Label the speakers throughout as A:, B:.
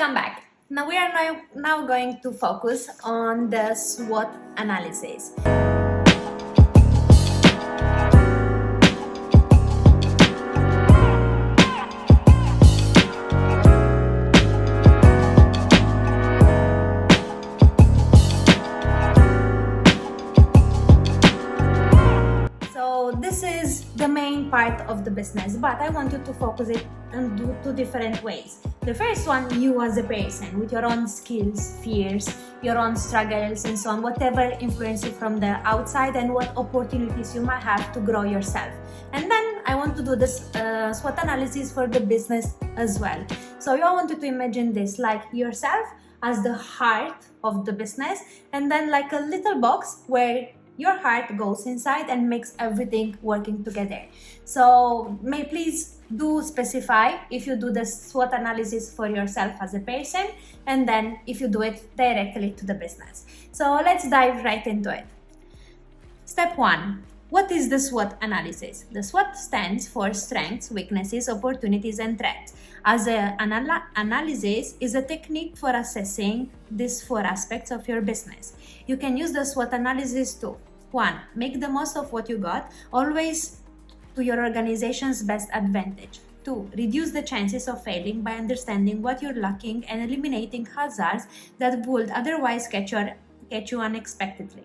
A: Welcome back. Now we are now going to focus on the SWOT analysis. So this is the main part of the business, but I want you to focus it on two different ways. The first one, you as a person with your own skills, fears, your own struggles and so on, whatever influence you from the outside and what opportunities you might have to grow yourself. And then I want to do this SWOT analysis for the business as well. So I want you to imagine this like yourself as the heart of the business, and then like a little box where your heart goes inside and makes everything working together. So please do specify if you do the SWOT analysis for yourself as a person, and then if you do it directly to the business. So let's dive right into it. Step 1. What is the SWOT analysis? The SWOT stands for strengths, weaknesses, opportunities, and threats. As an analysis is a technique for assessing these 4 aspects of your business. You can use the SWOT analysis to 1. Make the most of what you got, always to your organization's best advantage. 2. Reduce the chances of failing by understanding what you're lacking and eliminating hazards that would otherwise catch you unexpectedly.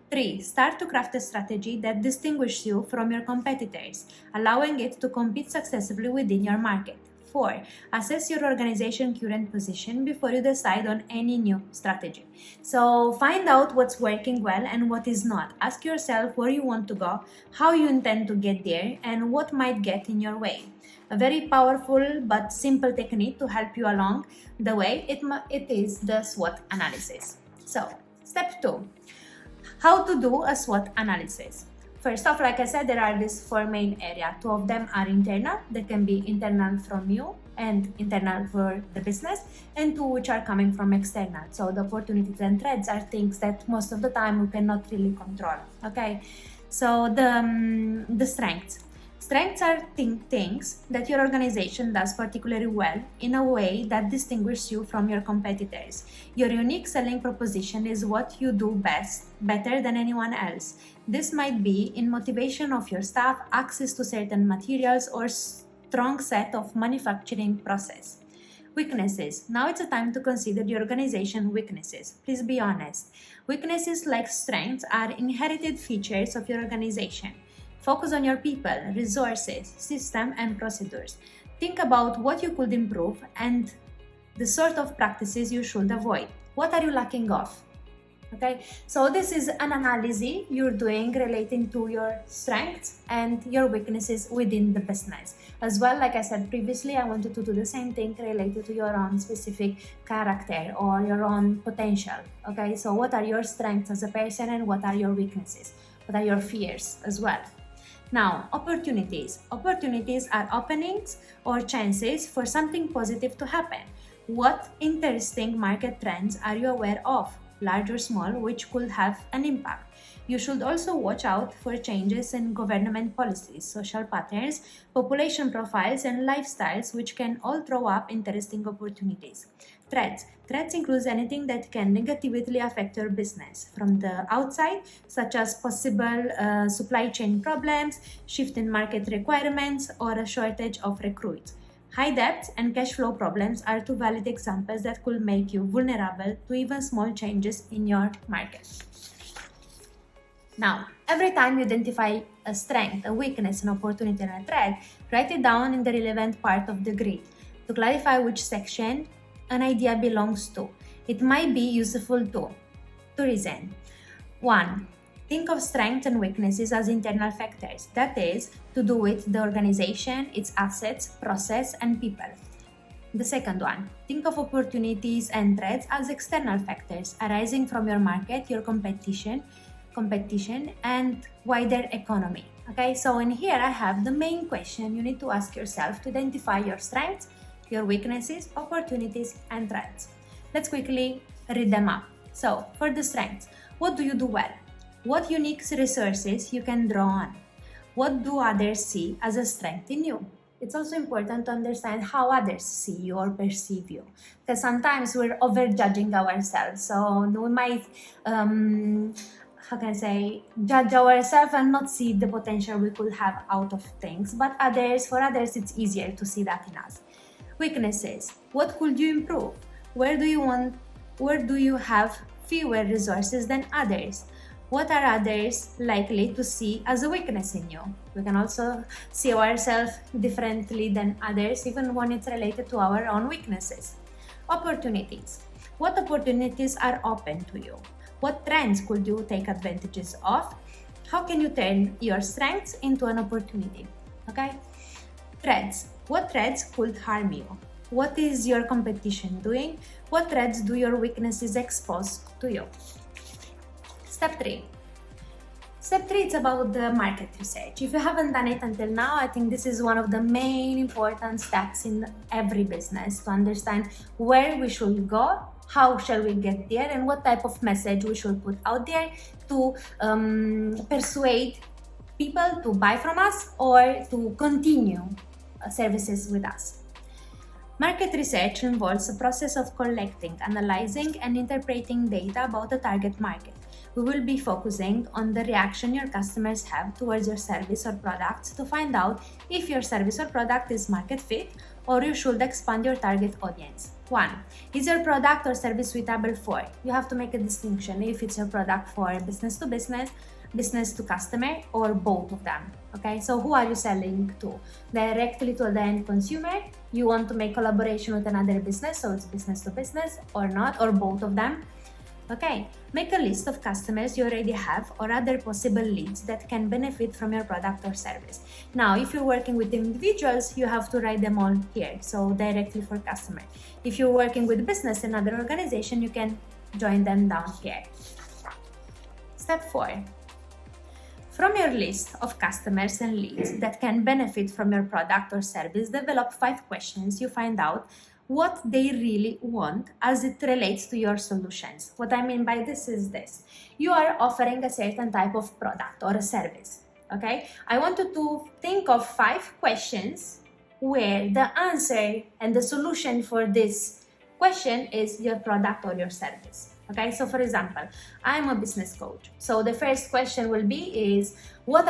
A: 3. Start to craft a strategy that distinguishes you from your competitors, allowing it to compete successfully within your market. 4. Assess your organization's current position before you decide on any new strategy. So find out what's working well and what is not. Ask yourself where you want to go, how you intend to get there, and what might get in your way. A very powerful but simple technique to help you along the way. It is the SWOT analysis. So step 2. How to do a SWOT analysis. First off, like I said, there are these 4 main areas. 2 of them are internal. They can be internal from you and internal for the business, and 2 which are coming from external. So the opportunities and threats are things that most of the time we cannot really control. Okay, so the strengths. Strengths are things that your organization does particularly well in a way that distinguishes you from your competitors. Your unique selling proposition is what you do best, better than anyone else. This might be in motivation of your staff, access to certain materials, or strong set of manufacturing process. Weaknesses. Now it's a time to consider the organization weaknesses. Please be honest. Weaknesses like strengths are inherited features of your organization. Focus on your people, resources, system, and procedures. Think about what you could improve and the sort of practices you should avoid. What are you lacking of? Okay, so this is an analysis you're doing relating to your strengths and your weaknesses within the business. As well, like I said previously, I wanted to do the same thing related to your own specific character or your own potential. Okay, so what are your strengths as a person and what are your weaknesses? What are your fears as well? Now, opportunities. Opportunities are openings or chances for something positive to happen. What interesting market trends are you aware of, large or small, which could have an impact? You should also watch out for changes in government policies, social patterns, population profiles, and lifestyles, which can all throw up interesting opportunities. Threats. Threats include anything that can negatively affect your business from the outside, such as possible supply chain problems, shift in market requirements, or a shortage of recruits. High debts and cash flow problems are 2 valid examples that could make you vulnerable to even small changes in your market. Now, every time you identify a strength, a weakness, an opportunity, and a threat, write it down in the relevant part of the grid to clarify which section an idea belongs to. It might be useful to reason. 1. Think of strengths and weaknesses as internal factors, that is, to do with the organization, its assets, process, and people. The second one, think of opportunities and threats as external factors arising from your market, your competition, and wider economy. Okay, so in here I have the main question you need to ask yourself to identify your strengths, your weaknesses, opportunities, and threats. Let's quickly read them up. So, for the strengths, what do you do well? What unique resources you can draw on? What do others see as a strength in you? it's also important to understand how others see you or perceive you, because sometimes we're overjudging ourselves. So we might, how can I say, judge ourselves and not see the potential we could have out of things. But for others, it's easier to see that in us. Weaknesses. What could you improve? Where do you have fewer resources than others? What are others likely to see as a weakness in you? We can also see ourselves differently than others, even when it's related to our own weaknesses. Opportunities. What opportunities are open to you? What trends could you take advantages of? How can you turn your strengths into an opportunity? Okay? Threats. What threats could harm you? What is your competition doing? What threats do your weaknesses expose to you? Step 3. Step 3 is about the market research. If you haven't done it until now, I think this is one of the main important steps in every business to understand where we should go, how shall we get there, and what type of message we should put out there to persuade people to buy from us or to continue services with us. Market research involves a process of collecting, analyzing, and interpreting data about the target market. We will be focusing on the reaction your customers have towards your service or products to find out if your service or product is market fit or you should expand your target audience. 1. Is your product or service suitable for? You have to make a distinction if it's a product for business to business, business to customer, or both of them. Okay, so who are you selling to? Directly to the end consumer? You want to make collaboration with another business, so it's business to business or not, or both of them? Okay, make a list of customers you already have or other possible leads that can benefit from your product or service. Now, if you're working with individuals, you have to write them all here, so directly for customer. If you're working with business and other organization, you can join them down here. Step 4. From your list of customers and leads that can benefit from your product or service, develop 5 questions you find out what they really want as it relates to your solutions. What I mean by this is this. You are offering a certain type of product or a service, okay? I want you to think of 5 questions where the answer and the solution for this question is your product or your service. Okay, so for example, I'm a business coach. So the first question will be is, what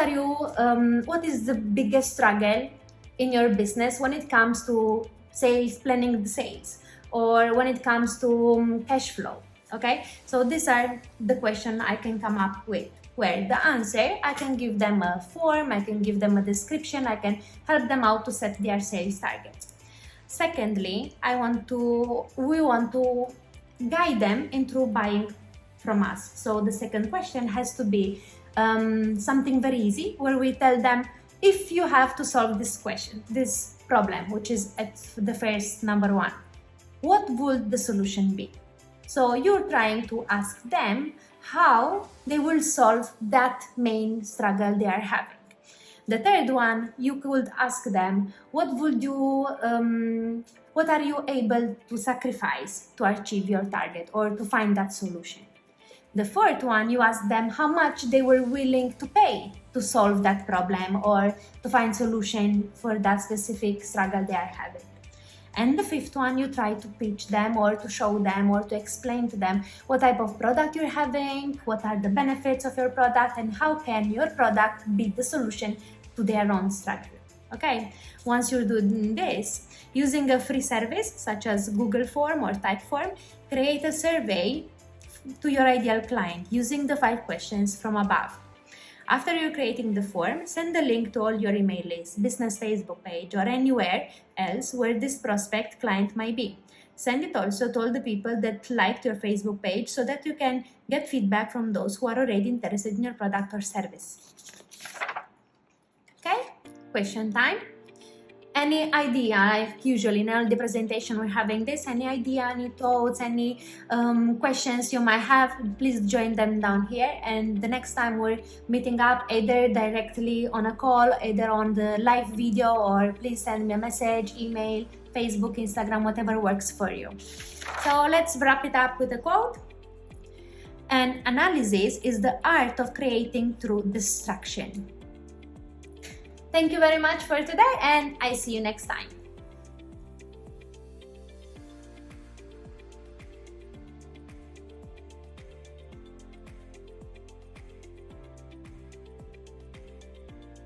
A: is the biggest struggle in your business when it comes to sales, planning the sales, or when it comes to cash flow? Okay, so these are the questions I can come up with, where the answer, I can give them a form, I can give them a description, I can help them out to set their sales targets. Secondly, we want to guide them into buying from us. So the second question has to be something very easy, where we tell them, if you have to solve this problem, which is at the first number 1, what would the solution be? So you're trying to ask them how they will solve that main struggle they are having. The third one, you could ask them, what are you able to sacrifice to achieve your target or to find that solution? The fourth one, you ask them how much they were willing to pay to solve that problem or to find solution for that specific struggle they are having. And the fifth one, you try to pitch them or to show them or to explain to them what type of product you're having, what are the benefits of your product, and how can your product be the solution to their own struggle. Okay, once you're doing this, using a free service such as Google Form or Typeform, create a survey to your ideal client using the 5 questions from above. After you're creating the form, send the link to all your email lists, business Facebook page, or anywhere else where this prospect client might be. Send it also to all the people that liked your Facebook page so that you can get feedback from those who are already interested in your product or service. Okay, question time. Any idea, like usually in all the presentation we're having this, any idea, any thoughts, any questions you might have, please join them down here. And the next time we're meeting up, either directly on a call, either on the live video, or please send me a message, email, Facebook, Instagram, whatever works for you. So let's wrap it up with a quote. An analysis is the art of creating through destruction. Thank you very much for today, and I see you next time.